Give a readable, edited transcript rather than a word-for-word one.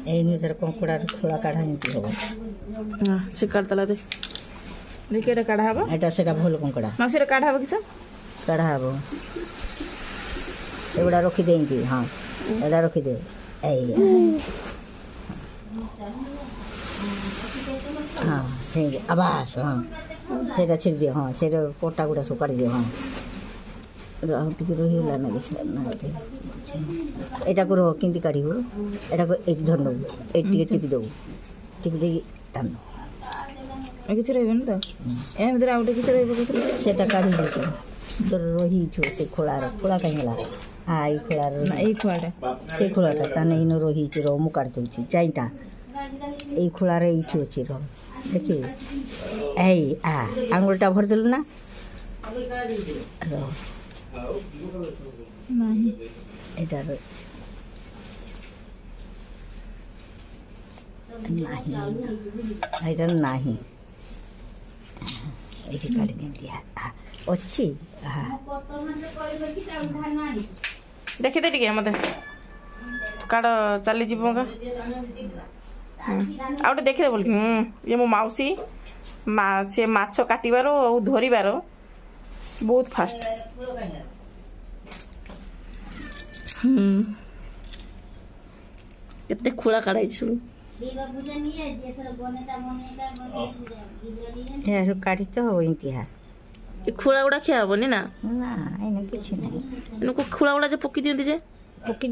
एथर कंकुड़ा खोला काढ़ा एमती हम से काटला दे केटा काढ़ा हबो एटा सेटा भोल कंकुड़ा मासे काढ़ा हबो किसा काढ़ा हबो एबड़ा रखी दे एमती हां एडा रखी दे ए हाँ से आवास हाँ सेटा छिड़ दियो हाँ सेटा पोटा गुड़ा सब काट दियो हाँ टिके रहिला ना किछ ना एटा को केमती काढिबो एटा को एक धरनो एक टिके टिपि दो टिपि दे टान ए किछ रहबन त ए भीतर आउटे किछ रहबो सेटा काढि दे तो रही छो से खोला कहिला आई खोला ना ई खोलाटा से खोलाटा ताने इनो रही छ रो मु काट दउछि चाइटा ए खोला रे इठो छ रो देखियो ए आ आंगुलटा भर देलु ना रो नहीं एटा रो नहीं एटा नहीं एटी काढि दे दिया अच्छी देखी दे टिके मते काड चली जीवगा आउटे देखी दे बोल ये मो माउसी से माछ काटिबारो और धरिबारो बहुत फास्ट केते खुला काढाई छु यार काढी तो हो इंतिहा खुला गुड़ा खिया हबनी ना ना एने किछ नहीं इनको खुला गुड़ा जे पकी दियंती जे पकी